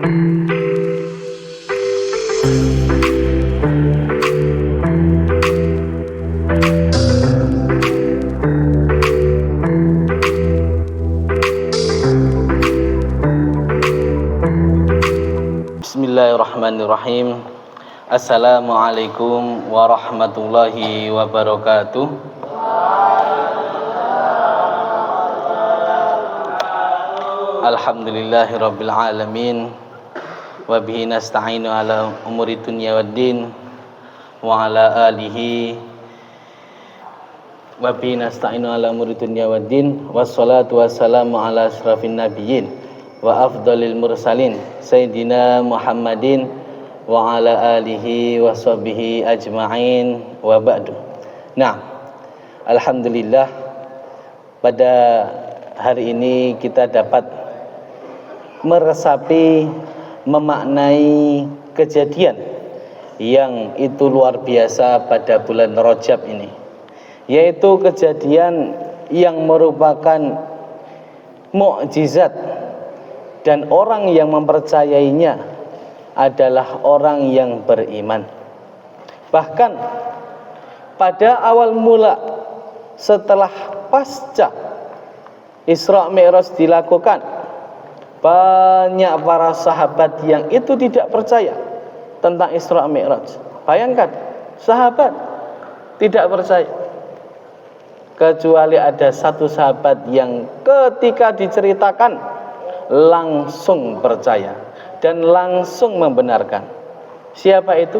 Bismillahirrahmanirrahim. Assalamualaikum warahmatullahi wabarakatuh. Alhamdulillahirabbil alamin. Wa bihi nasta'inu ala umuri dunya waddin. Wa ala alihi wa bihi nasta'inu ala umuri dunya waddin. Wassalatu wassalamu ala asrafin nabiyyin wa afdalil mursalin Sayyidina Muhammadin wa ala alihi wa sahbihi ajma'in wa ba'du. Nah, alhamdulillah pada hari ini kita dapat meresapi, memaknai kejadian yang itu luar biasa pada bulan Rajab ini, yaitu kejadian yang merupakan mukjizat, dan orang yang mempercayainya adalah orang yang beriman. Bahkan pada awal mula setelah pasca Isra Mi'raj dilakukan, banyak para sahabat yang itu tidak percaya tentang Isra Mi'raj. Bayangkan, sahabat tidak percaya. Kecuali ada satu sahabat yang ketika diceritakan langsung percaya dan langsung membenarkan. Siapa itu?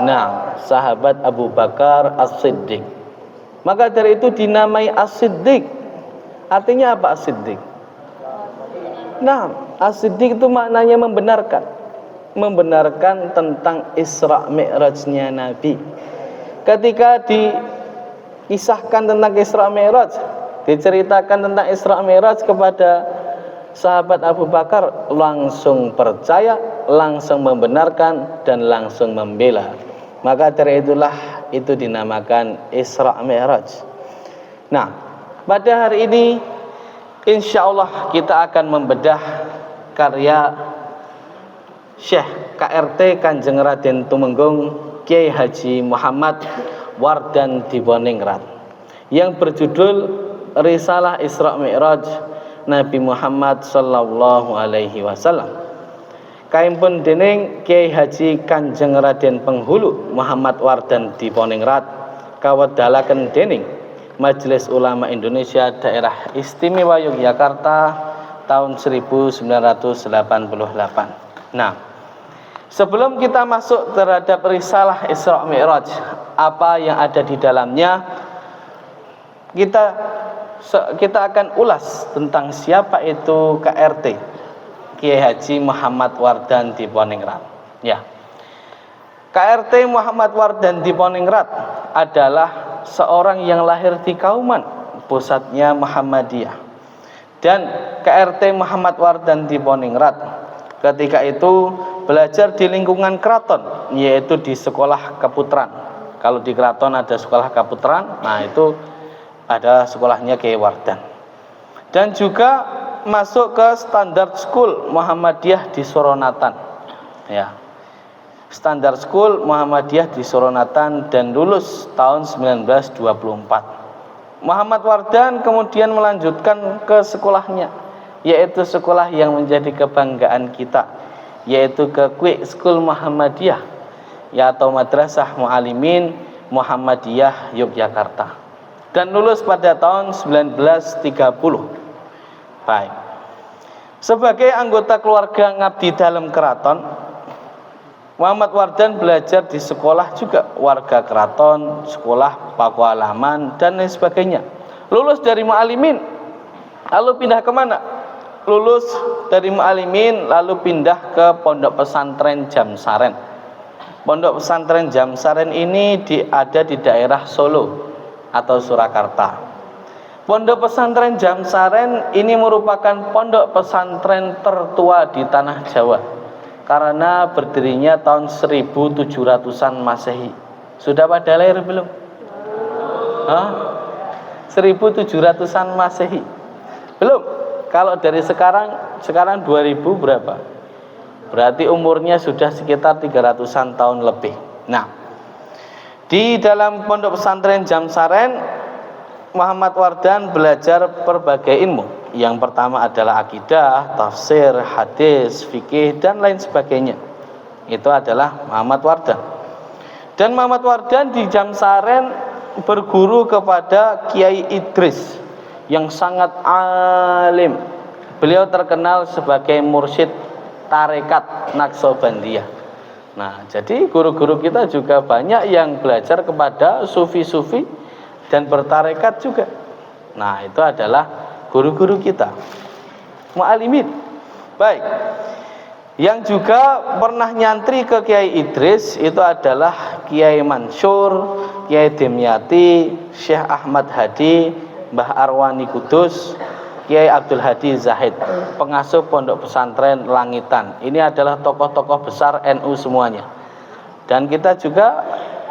Nah, sahabat Abu Bakar As-Siddiq. Maka dari itu dinamai As-Siddiq. Artinya apa As-Siddiq? Nah, As-Siddiq itu maknanya membenarkan. Membenarkan tentang Isra Mi'rajnya Nabi. Ketika dikisahkan tentang Isra Mi'raj, diceritakan tentang Isra Mi'raj kepada sahabat Abu Bakar, langsung percaya, langsung membenarkan, dan langsung membela. Maka dari itulah itu dinamakan Isra Mi'raj. Nah, pada hari ini insya Allah kita akan membedah karya Syekh KRT Kanjeng Raden Tumenggung Kiai Haji Muhammad Wardan Diponingrat yang berjudul Risalah Isra Mi'raj Nabi Muhammad sallallahu alaihi wasallam. Kaimpun dening Kiai Haji Kanjeng Raden Penghulu Muhammad Wardan Diponingrat kawedalaken dening Majelis Ulama Indonesia Daerah Istimewa Yogyakarta tahun 1988. Nah, sebelum kita masuk terhadap risalah Isra Mi'raj, apa yang ada di dalamnya, kita akan ulas tentang siapa itu KRT Kiai Haji Muhammad Wardan Diponingrat. Ya, KRT Muhammad Wardan Diponingrat adalah seorang yang lahir di Kauman, pusatnya Muhammadiyah. Dan KRT Muhammad Wardan Diponingrat ketika itu belajar di lingkungan keraton, yaitu di sekolah Kaputran. Kalau di keraton ada sekolah Kaputran, nah itu ada sekolahnya Kiai Wardan. Dan juga masuk ke Standard School Muhammadiyah di Soronatan. Ya. Standard School Muhammadiyah di Soronatan dan lulus tahun 1924. Muhammad Wardan kemudian melanjutkan ke sekolahnya, yaitu sekolah yang menjadi kebanggaan kita, yaitu ke Quick School Muhammadiyah, ya, atau Madrasah Mu'alimin Muhammadiyah Yogyakarta. Dan lulus pada tahun 1930. Baik. Sebagai anggota keluarga ngabdi dalam keraton, Muhammad Wardan belajar di sekolah juga warga keraton, sekolah pakualaman dan lain sebagainya. Lulus dari Mu'alimin, lalu pindah kemana? Lulus dari Mu'alimin lalu pindah ke Pondok Pesantren Jamsaren. Pondok Pesantren Jamsaren ini ada di daerah Solo atau Surakarta. Pondok Pesantren Jamsaren ini merupakan pondok pesantren tertua di tanah Jawa karena berdirinya tahun 1700-an Masehi. Sudah pada lahir belum? 1700-an Masehi. Belum. Kalau dari sekarang 2000 berapa? Berarti umurnya sudah sekitar 300-an tahun lebih. Nah, di dalam pondok pesantren Jamsaren, Muhammad Wardan belajar berbagai ilmu. Yang pertama adalah akidah, tafsir, hadis, fikih, dan lain sebagainya. Itu adalah Muhammad Wardan. Dan Muhammad Wardan di Jamsaren berguru kepada Kiai Idris yang sangat alim. Beliau terkenal sebagai mursyid tarekat Naqsabandiyah. Nah, jadi guru-guru kita juga banyak yang belajar kepada sufi-sufi dan bertarekat juga. Nah, itu adalah guru-guru kita, mu'alimin. Baik. Yang juga pernah nyantri ke Kiai Idris itu adalah Kiai Mansur, Kiai Dimyati, Syekh Ahmad Hadi, Mbah Arwani Kudus, Kiai Abdul Hadi Zahid, pengasuh pondok pesantren Langitan. Ini adalah tokoh-tokoh besar NU semuanya. Dan kita juga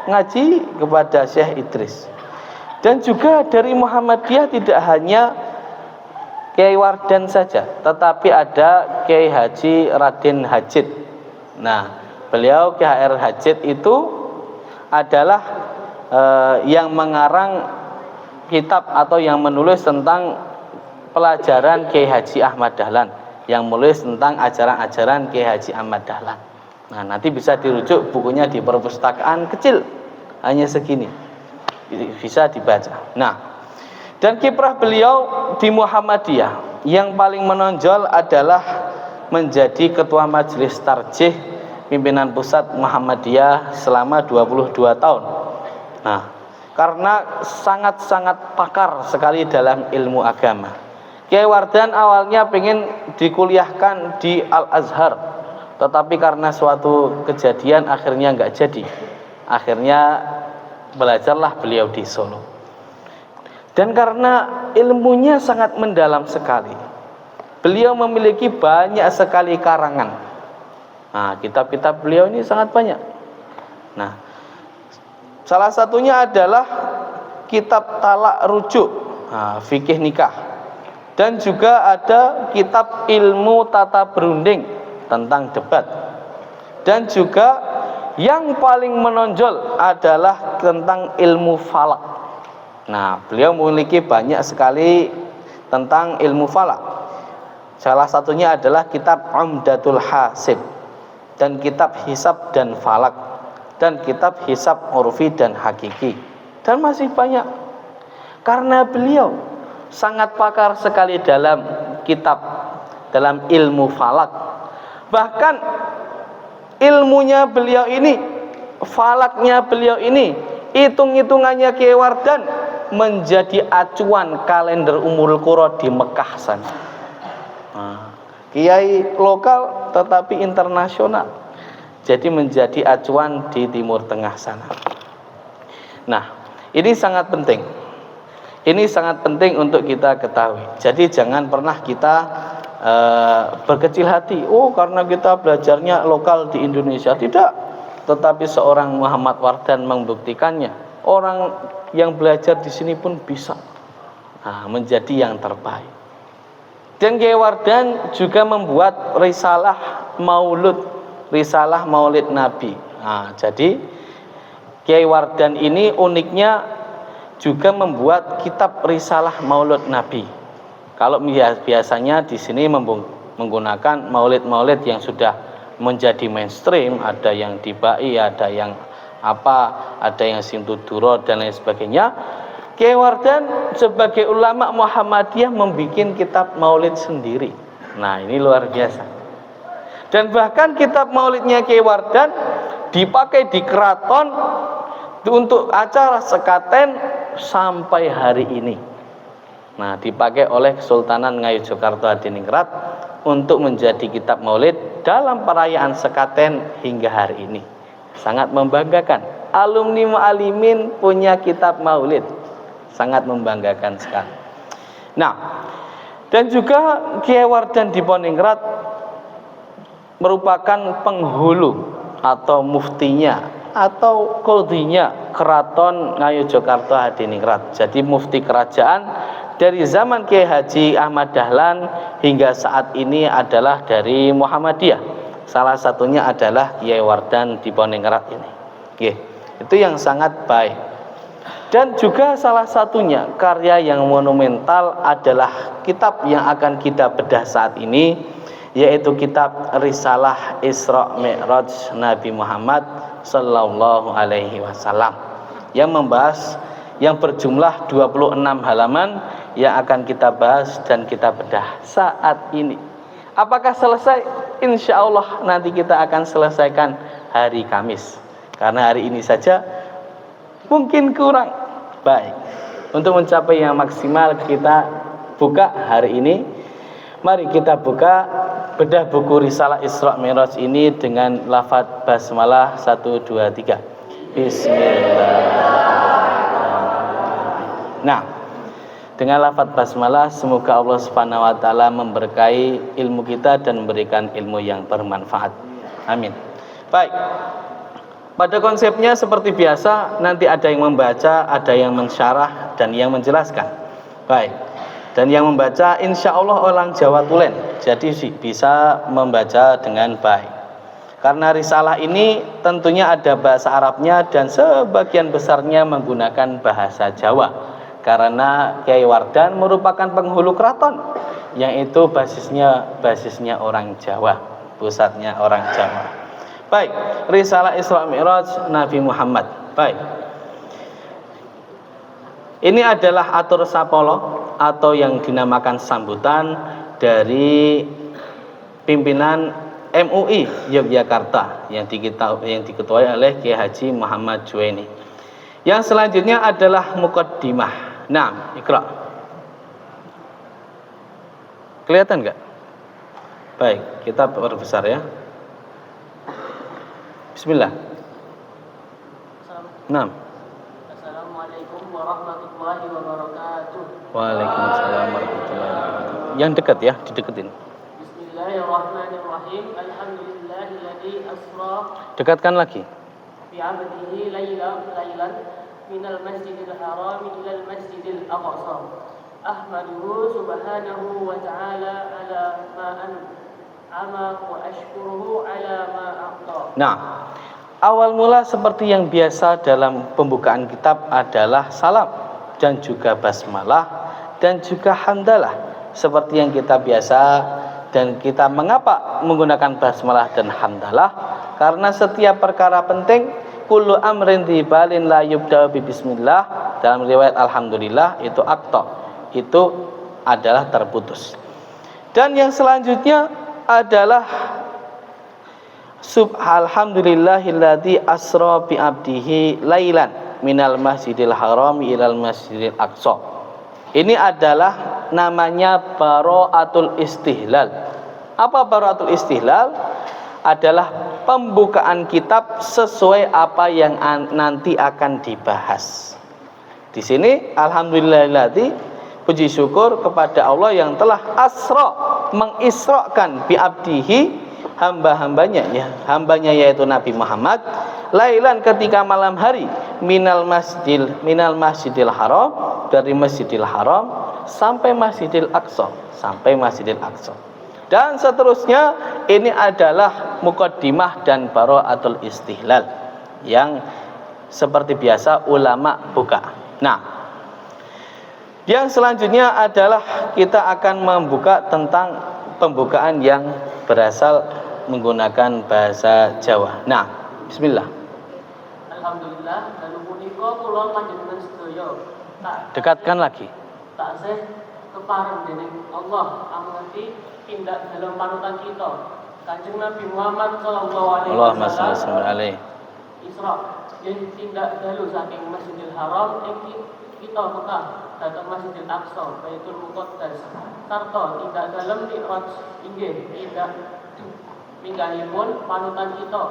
ngaji kepada Syekh Idris. Dan juga dari Muhammadiyah tidak hanya Kiai Wardan saja, tetapi ada Kiai Haji Raden Hajid. Nah, beliau Kiai HR Hajid itu adalah yang mengarang kitab atau yang menulis tentang pelajaran Kiai Haji Ahmad Dahlan, yang menulis tentang ajaran-ajaran Kiai Haji Ahmad Dahlan. Nah, nanti bisa dirujuk bukunya di perpustakaan kecil, hanya segini, bisa dibaca. Nah, dan kiprah beliau di Muhammadiyah yang paling menonjol adalah menjadi ketua majelis tarjih pimpinan pusat Muhammadiyah selama 22 tahun. Nah, karena sangat-sangat pakar sekali dalam ilmu agama. Kiai Wardan awalnya pengen dikuliahkan di Al-Azhar, tetapi karena suatu kejadian akhirnya nggak jadi. Akhirnya belajarlah beliau di Solo. Dan karena ilmunya sangat mendalam sekali, beliau memiliki banyak sekali karangan. Nah, kitab-kitab beliau ini sangat banyak. Nah, salah satunya adalah kitab Talak Rujuk, fikih nikah. Dan juga ada kitab Ilmu Tata Berunding tentang debat. Dan juga yang paling menonjol adalah tentang ilmu falak. Nah, beliau memiliki banyak sekali tentang ilmu falak. Salah satunya adalah kitab Umdatul Hasib, dan kitab Hisab dan Falak, dan kitab Hisab Urfi dan Hakiki, dan masih banyak. Karena beliau sangat pakar sekali dalam kitab, dalam ilmu falak. Bahkan ilmunya beliau ini, falaknya beliau ini, hitung-hitungannya Kiai Wardan menjadi acuan kalender Ummul Qura di Mekah sana. Kiai lokal tetapi internasional, jadi menjadi acuan di Timur Tengah sana. Nah, ini sangat penting. Ini sangat penting untuk kita ketahui. Jadi jangan pernah kita berkecil hati. Oh, karena kita belajarnya lokal di Indonesia. Tidak. Tetapi seorang Muhammad Wardan membuktikannya. Orang yang belajar di sini pun bisa menjadi yang terbaik. Dan Kiai Wardan juga membuat risalah Maulid Nabi. Jadi Kiai Wardan ini uniknya juga membuat kitab risalah Maulid Nabi. Kalau biasanya di sini menggunakan maulid yang sudah menjadi mainstream, ada yang dibai, ada yang ada yang Simtuduro dan lain sebagainya. Kiai Wardan sebagai ulama Muhammadiyah membuat kitab maulid sendiri. Nah, ini luar biasa. Dan bahkan kitab maulidnya Kiai Wardan dipakai di keraton untuk acara sekaten sampai hari ini. Nah, dipakai oleh Kesultanan Ngayogyakarta Hadiningrat untuk menjadi kitab maulid dalam perayaan sekaten hingga hari ini. Sangat membanggakan. Alumni mu'alimin punya kitab maulid. Sangat membanggakan sekali. Nah, dan juga Kiai Wardan di Poningrat merupakan penghulu atau muftinya atau qadhinya Keraton Ngayogyakarta Hadiningrat. Jadi mufti kerajaan dari zaman Kiai Haji Ahmad Dahlan hingga saat ini adalah dari Muhammadiyah. Salah satunya adalah Kiai Wardan di Ponengkerat ini. Nggih, itu yang sangat baik. Dan juga salah satunya karya yang monumental adalah kitab yang akan kita bedah saat ini, yaitu kitab Risalah Isra Mi'raj Nabi Muhammad sallallahu alaihi wasallam, yang membahas yang berjumlah 26 halaman yang akan kita bahas dan kita bedah saat ini. Apakah selesai? Insya Allah nanti kita akan selesaikan hari Kamis, karena hari ini saja mungkin kurang baik. Untuk mencapai yang maksimal kita buka hari ini. Mari kita buka bedah buku Risalah Isra Mi'raj ini dengan lafaz basmalah 1 2 3. Bismillahirrahmanirrahim. Nah, dengan lafaz basmalah semoga Allah Subhanahu wa taala memberkahi ilmu kita dan memberikan ilmu yang bermanfaat. Amin. Baik. Pada konsepnya seperti biasa, nanti ada yang membaca, ada yang mensyarah dan yang menjelaskan. Baik. Dan yang membaca insya Allah orang Jawa Tulen, jadi bisa membaca dengan baik. Karena risalah ini tentunya ada bahasa Arabnya dan sebagian besarnya menggunakan bahasa Jawa. Karena Kiai Wardan merupakan penghulu keraton, yang itu basisnya orang Jawa, pusatnya orang Jawa. Baik, Risalah Isra Mi'raj Nabi Muhammad. Baik. Ini adalah atur sapolo atau yang dinamakan sambutan dari pimpinan MUI Yogyakarta yang diketuai oleh Kiai Haji Muhammad Juwaini. Yang selanjutnya adalah muqaddimah. Nah, Iqra. Kelihatan enggak? Baik, kita perbesar ya. Bismillah. Nah. Assalamualaikum warahmatullahi wabarakatuh. Waalaikumsalam warahmatullahi wabarakatuh. Yang dekat ya, dideketin. Bismillahirrahmanirrahim. Alhamdulillahilladzi asra. Dekatkan lagi. Bi 'abdihi lailan minal masjidil haram ilal masjidil aqsa. Ahmaduhu subhanahu wa ta'ala ala ma an'ama wa ashkuruhu ala ma a'ta. Nah, awal mula seperti yang biasa dalam pembukaan kitab adalah salam dan juga basmalah dan juga hamdalah seperti yang kita biasa. Dan kita mengapa menggunakan basmalah dan hamdalah? Karena setiap perkara penting, kullu amrin dibalin la yubda bi bismillah, dalam riwayat alhamdulillah itu akta, itu adalah terputus. Dan yang selanjutnya adalah Alhamdulillahilladzi asra bi abdihi lailan minal masjidil haram ilal masjidil aqsa. Ini adalah namanya bara'atul istihlal. Apa bara'atul istihlal? Adalah pembukaan kitab sesuai apa yang nanti akan dibahas. Di sini alhamdulillahilladzi, puji syukur kepada Allah yang telah asra, mengisrakan bi abdihi, hambanya yaitu Nabi Muhammad, lailan ketika malam hari, minal masjidil haram, dari Masjidil Haram sampai Masjidil Aqsa, dan seterusnya. Ini adalah muqaddimah dan bara'atul istihlal yang seperti biasa ulama buka. Nah, yang selanjutnya adalah kita akan membuka tentang pembukaan yang berasal menggunakan bahasa Jawa. Nah, bismillah. Alhamdulillah, dalu punika kula panjenengan sedaya dekatkan lagi. Taksih kepareng dening Allah amargi tindak dalam panutan kita Kanjeng Nabi Muhammad sallallahu alaihi wasallam. Isra yen tindak dalu saking Masjidil Haram ing kita Mekah dhateng Masjidil Aqsa Baitul Muqaddas sarta tindak dalem Mi'raj inggih tindak minggahipun panutan kita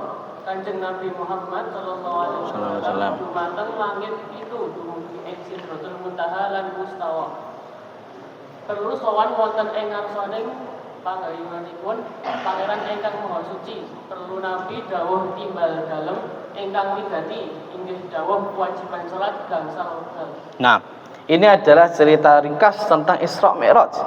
Kanjeng Nabi Muhammad sallallahu alaihi wasallam dumateng langit itu dumugi ing Sidratul Muntaha lan Mustawa. Perlu sowan wonten ing ngarsaning panggayunanipun Pangeran ingkang Maha Suci. Perlu nabi dawuh timbal dalem ingkang wigati inggih dawuh kewajiban salat gangsal wekdal. Nah, ini adalah cerita ringkas tentang Isra Mi'raj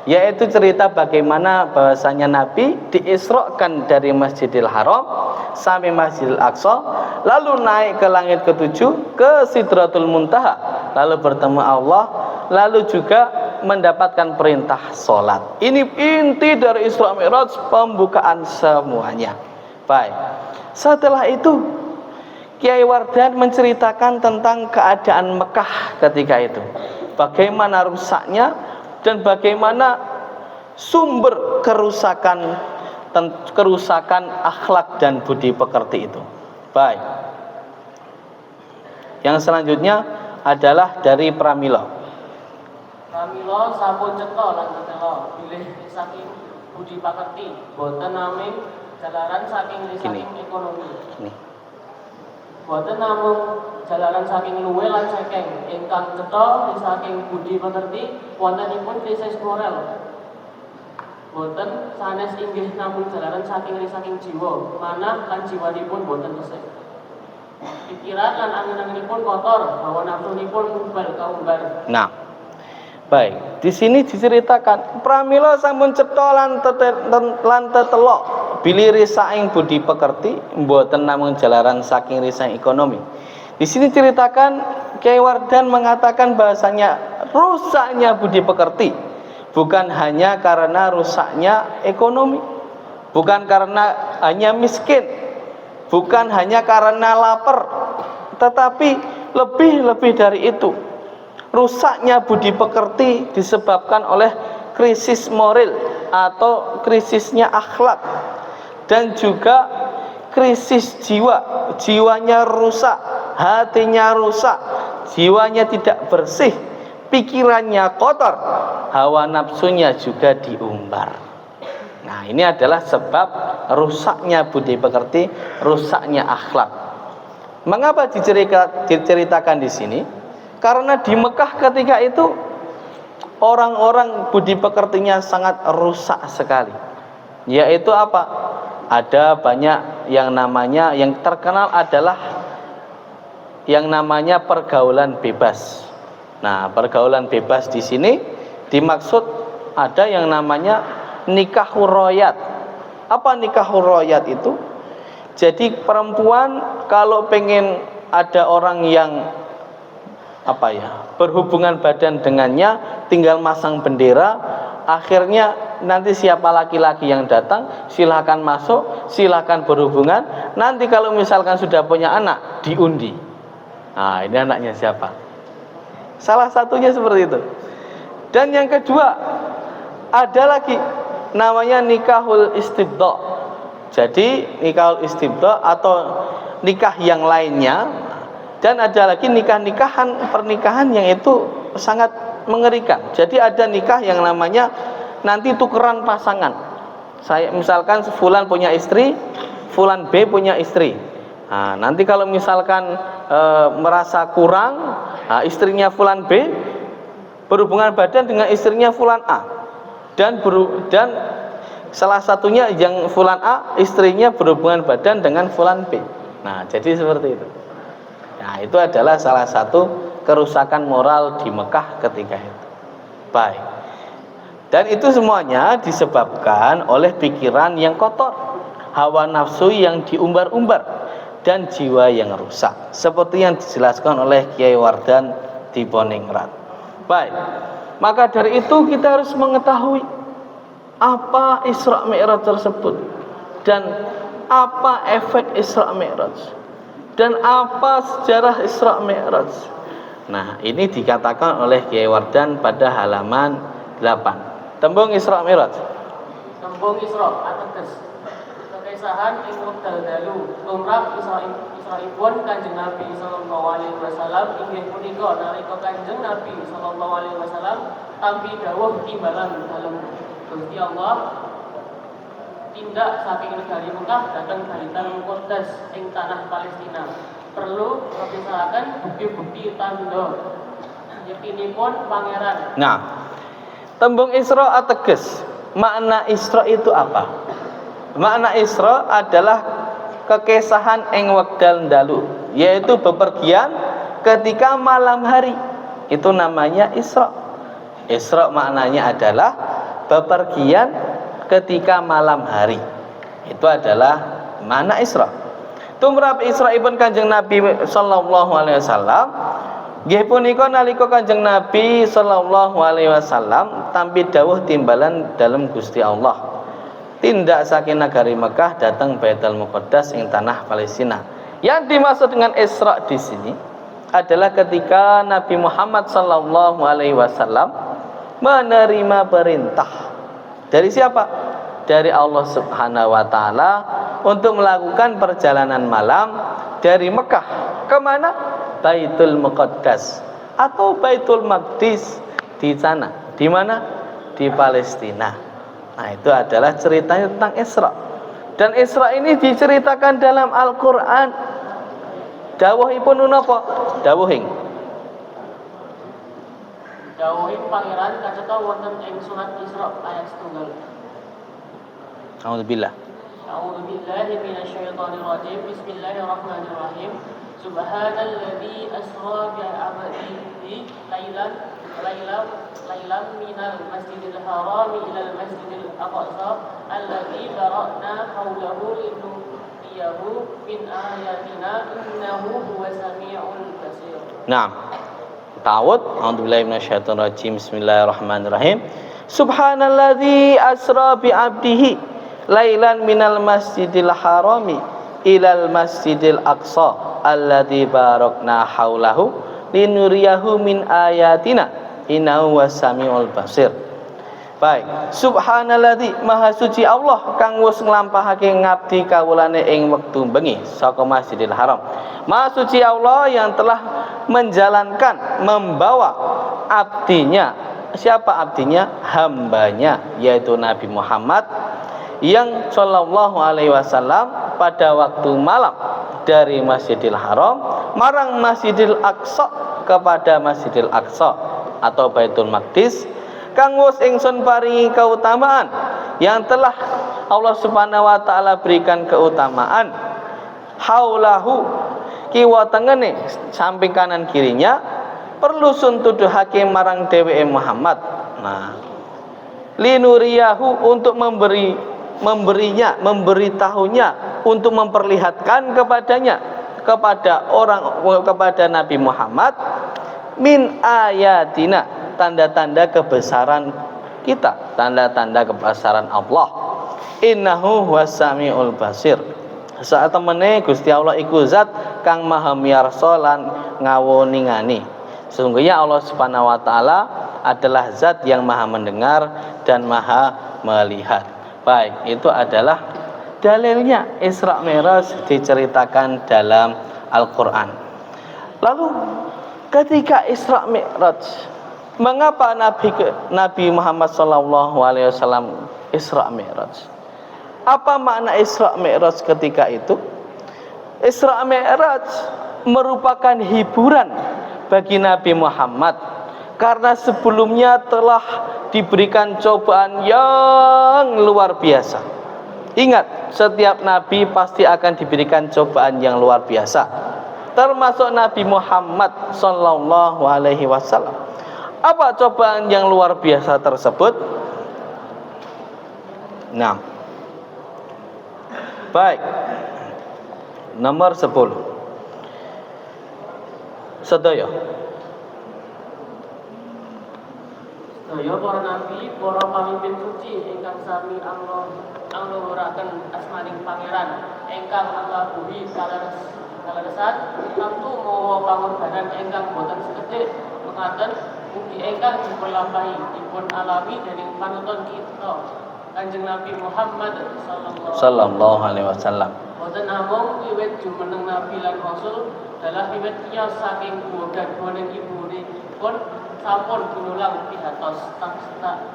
yaitu cerita bagaimana bahwasanya Nabi diisrokan dari Masjidil Haram sampai Masjidil Aqsa, lalu naik ke langit ketujuh ke Sidratul Muntaha, lalu bertemu Allah, lalu juga mendapatkan perintah sholat. Ini inti dari Isra Mi'raj, pembukaan semuanya. Baik, setelah itu Kiai Wardan menceritakan tentang keadaan Mekah ketika itu, bagaimana rusaknya dan bagaimana sumber kerusakan akhlak dan budi pekerti itu. Baik, yang selanjutnya adalah dari Pramila. Pramila sampun cetha lan tetela bilih saking budi pekerti, boten namung jalaran saking saking ekonomi. Ini. Boten namung jalaran saking luwe lan saking ingkang cetha saking budi pekerti wontenipun krisis moral. Boten sanes inggih namung jalaran saking jiwa, manah lan jiwanipun boten resik. Pikiran lan angen-angenipun kotor, hawa nafsunipun kaumbar. Nah, baik, di sini diceritakan Pramila sampun cetha lan tetelok bilih saking budi pekerti, mboten namung jalaran saking risang ekonomi. Di sini ceritakan Kiai Wardan mengatakan bahasanya rusaknya budi pekerti bukan hanya karena rusaknya ekonomi, bukan karena hanya miskin, bukan hanya karena lapar, tetapi lebih dari itu. Rusaknya budi pekerti disebabkan oleh krisis moral atau krisisnya akhlak, dan juga krisis jiwa. Jiwanya rusak, hatinya rusak, jiwanya tidak bersih, pikirannya kotor, hawa nafsunya juga diumbar. Nah, ini adalah sebab rusaknya budi pekerti, rusaknya akhlak. Mengapa diceritakan di sini? Karena di Mekah ketika itu orang-orang budi pekertinya sangat rusak sekali. Yaitu apa? Ada banyak yang terkenal adalah yang namanya pergaulan bebas. Nah, pergaulan bebas di sini dimaksud ada yang namanya nikahur royat. Apa nikahur royat itu? Jadi perempuan kalau pengen ada orang yang berhubungan badan dengannya, tinggal masang bendera, akhirnya nanti siapa laki-laki yang datang silakan masuk, silakan berhubungan. Nanti kalau misalkan sudah punya anak, diundi. Nah, ini anaknya siapa? Salah satunya seperti itu. Dan yang kedua, ada lagi namanya nikahul istibda. Jadi nikahul istibda atau nikah yang lainnya. Dan ada lagi pernikahan yang itu sangat mengerikan. Jadi ada nikah yang namanya nanti tukeran pasangan. Saya misalkan fulan punya istri, fulan B punya istri. Nah, nanti kalau misalkan merasa kurang, istrinya fulan B berhubungan badan dengan istrinya fulan A. Dan salah satunya yang fulan A, istrinya berhubungan badan dengan fulan B. Nah, jadi seperti itu. Nah, itu adalah salah satu kerusakan moral di Mekah ketika itu. Baik. Dan itu semuanya disebabkan oleh pikiran yang kotor, hawa nafsu yang diumbar-umbar, dan jiwa yang rusak. Seperti yang dijelaskan oleh Kiai Wardan di Boningrat. Baik. Maka dari itu kita harus mengetahui apa Isra Mi'raj tersebut, dan apa efek Isra Mi'raj, dan apa sejarah Isra Mi'raj. Nah, ini dikatakan oleh Kiai Wardan pada halaman 8. Tembung Isra Mi'raj. Tembung Isra ateges kekesahan ing wekdal dalu tumrap Israipun Kanjeng Nabi sallallahu alaihi wasallam inggih punika nalika Kanjeng Nabi sallallahu alaihi wasallam tampi dawuh timbalan dalem Gusti Allah tindak saking negari Mekah dhateng Baitul Muqaddas ing tanah Palestina. Perlu kapisaraken bukti-bukti tanda yakinipun pangeran. Nah, tembung Isra ateges. Makna Isra itu apa? Makna Isra adalah kekesahan ing wekdal dalu, yaitu bepergian ketika malam hari. Itu namanya Isra. Isra maknanya adalah bepergian ketika malam hari. Itu adalah makna Isra. Tumrap Isra'ipun Kanjeng Nabi sallallahu alaihi wasallam nggih punika nalika Kanjeng Nabi sallallahu alaihi wasallam tampi dawuh timbalan dalam Gusti Allah. Tindak saking nagari Mekah datang Baitul Muqaddas ing tanah Palestina. Yang dimaksud dengan Isra di sini adalah ketika Nabi Muhammad sallallahu alaihi wasallam menerima perintah dari siapa? Dari Allah Subhanahu wa taala untuk melakukan perjalanan malam dari Mekah ke mana? Baitul Muqaddas atau Baitul Maqdis di sana. Di mana? Di Palestina. Nah, itu adalah ceritanya tentang Isra. Dan Isra ini diceritakan dalam Al-Qur'an. Dawuhipun napa? Dawuhing. Dawuhing pangeran kaceta wonten ing surat Isra ayat 1. Alhamdulillah. A'udzu billahi minasyaitonir rajim. Bismillahirrahmanirrahim. Subhanalladzi asra bi 'abdihi lailan minal masjidil haram ilal masjidil aqsa alladzi barakna hawlahu linuriyahu min ayatina innahu huwas samiul basir. Naam. Ta'awud. A'udzubillahi minasyaitonir rajim. Bismillahirrahmanirrahim. Subhanalladzi asra bi 'abdihi lailan minal masjidil harami ilal masjidil aqsa alladzi barakna haulahu linuriyahu min ayatina innahu wasamiul basir. Baik, subhanalladzi maha suci Allah kang wis nglampahake ngabdi kawulane ing wektu bengi saka Masjidil Haram. Maha suci Allah yang telah menjalankan, membawa abdinya. Siapa abdinya? Hambanya, yaitu Nabi Muhammad yang sallallahu alaihi wasallam pada waktu malam dari Masjidil Haram marang Masjidil Aqsa kepada Masjidil Aqsa atau Baitul Maqdis kang wis ingsun paringi keutamaan yang telah Allah Subhanahu wa taala berikan keutamaan haulahu kiwa tengene samping kanan kirinya perlu sun tuduhake marang dheweke Muhammad. Nah, linuriyahu untuk memberitahunya untuk memperlihatkan kepadanya kepada Nabi Muhammad min ayatina tanda-tanda kebesaran kita, tanda-tanda kebesaran Allah. Innahu huwas-samiul basir. Saat temene Gusti Allah iku zat kang maha miyarsa lan ngawoningani. Sesungguhnya Allah Subhanahu wa taala adalah zat yang maha mendengar dan maha melihat. Baik, itu adalah dalilnya Isra Mi'raj diceritakan dalam Al-Qur'an. Lalu ketika Isra Mi'raj, mengapa Nabi Muhammad SAW Isra Mi'raj? Apa makna Isra Mi'raj ketika itu? Isra Mi'raj merupakan hiburan bagi Nabi Muhammad karena sebelumnya telah diberikan cobaan yang luar biasa. Ingat, setiap nabi pasti akan diberikan cobaan yang luar biasa, termasuk Nabi Muhammad sallallahu alaihi wasallam. Apa cobaan yang luar biasa tersebut? Nah, baik. Nomor 10. Sedaya para nabi, para pamimpin suci ingkang sami angluhuraken asmaning pangeran ingkang anglabuhi kaleresan namtu mawa pangorbanan ingkang boten sekedhik mekaten mugi ingkang dipunlampahi dipun alami dening panuton kita Kanjeng Nabi Muhammad sallallahu alaihi wasallam. Boten namung wiwit jumeneng nabi lan rasul dalah wiwit tiyos saking garwaning ibunipun sampun pinulang pihatos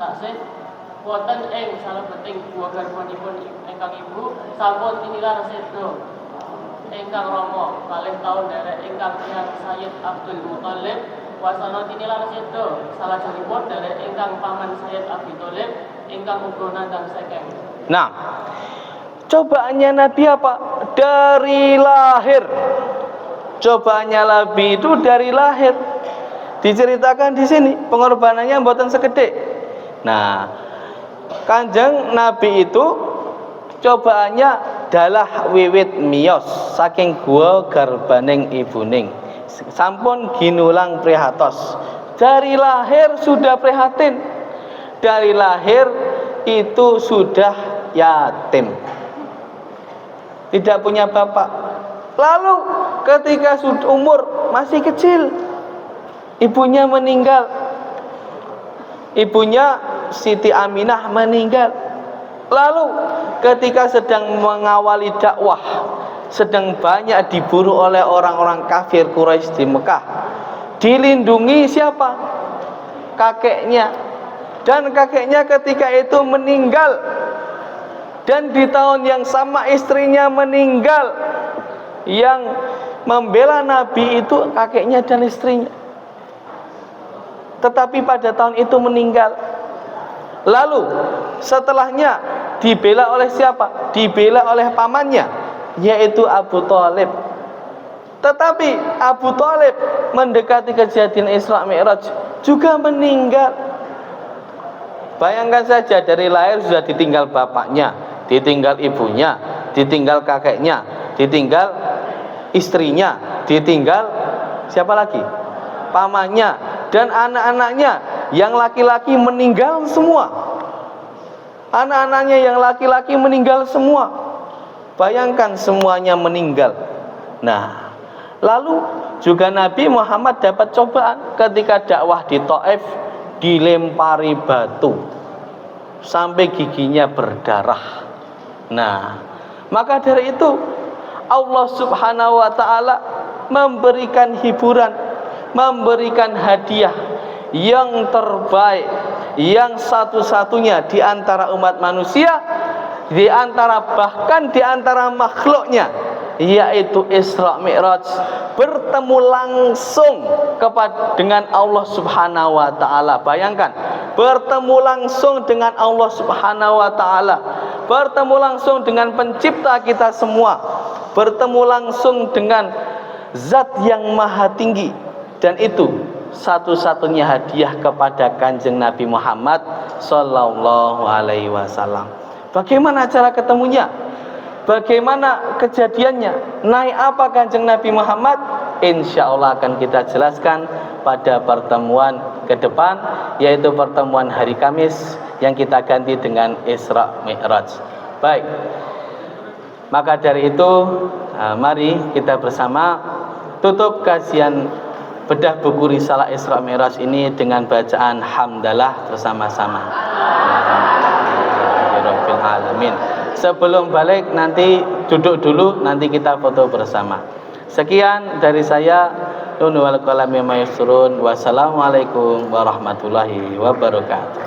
taksih wonten ing salebeting dua garwanipun ingkang ibu sampun tinilar sedo ingkang rama kalih taun derek ingkang tiyang Sayyid Abdul Muthalib wasana tinilar sedo salajengipun derek ingkang paman Sayyid Abi Thalib ingkang uga nandhang sekeng. Nah, cobaannya Nabi apa? Dari lahir. Cobaannya Nabi itu dari lahir. Diceritakan di sini pengorbanannya mboten sekedhik. Nah, Kanjeng Nabi itu cobaannya dalah wiwit miyos saking gua garbaning ibuning. Sampun ginulang prihatos. Dari lahir sudah prihatin. Dari lahir itu sudah yatim. Tidak punya bapak. Lalu ketika sudah umur masih kecil, ibunya meninggal. Ibunya Siti Aminah meninggal. Lalu ketika sedang mengawali dakwah, sedang banyak diburu oleh orang-orang kafir Quraisy di Mekah, dilindungi siapa? Kakeknya. Dan kakeknya ketika itu meninggal. Dan di tahun yang sama istrinya meninggal. Yang membela Nabi itu kakeknya dan istrinya. Tetapi pada tahun itu meninggal. Lalu setelahnya dibela oleh siapa? Dibela oleh pamannya, yaitu Abu Thalib. Tetapi Abu Thalib mendekati kejadian Isra Mi'raj juga meninggal. Bayangkan saja, dari lahir sudah ditinggal bapaknya, ditinggal ibunya, ditinggal kakeknya, ditinggal istrinya, ditinggal siapa lagi? Pamannya. Dan anak-anaknya yang laki-laki meninggal semua. Anak-anaknya yang laki-laki meninggal semua. Bayangkan semuanya meninggal. Nah, lalu juga Nabi Muhammad dapat cobaan ketika dakwah di Thaif, dilempari batu sampai giginya berdarah. Nah, maka dari itu Allah Subhanahu wa taala memberikan hiburan, memberikan hadiah yang terbaik, yang satu-satunya di antara umat manusia, di antara bahkan di antara makhluknya, yaitu Isra Mi'raj, bertemu langsung dengan Allah Subhanahu wa taala. Bayangkan, bertemu langsung dengan Allah Subhanahu wa taala, bertemu langsung dengan pencipta kita semua, bertemu langsung dengan zat yang maha tinggi. Dan itu satu-satunya hadiah kepada Kanjeng Nabi Muhammad sallallahu alaihi wasallam. Bagaimana cara ketemunya? Bagaimana kejadiannya? Naik apa Kanjeng Nabi Muhammad? Insya Allah akan kita jelaskan pada pertemuan ke depan, yaitu pertemuan hari Kamis yang kita ganti dengan Isra Mi'raj. Baik, maka dari itu mari kita bersama tutup kajian bedah buku Risalah Isra Mi'raj ini dengan bacaan hamdalah bersama-sama. Alhamdulillahirabbil alamin. Sebelum balik nanti duduk dulu, nanti kita foto bersama. Sekian dari saya. Nun wal qalami ma yasrun. Wassalamualaikum warahmatullahi wabarakatuh.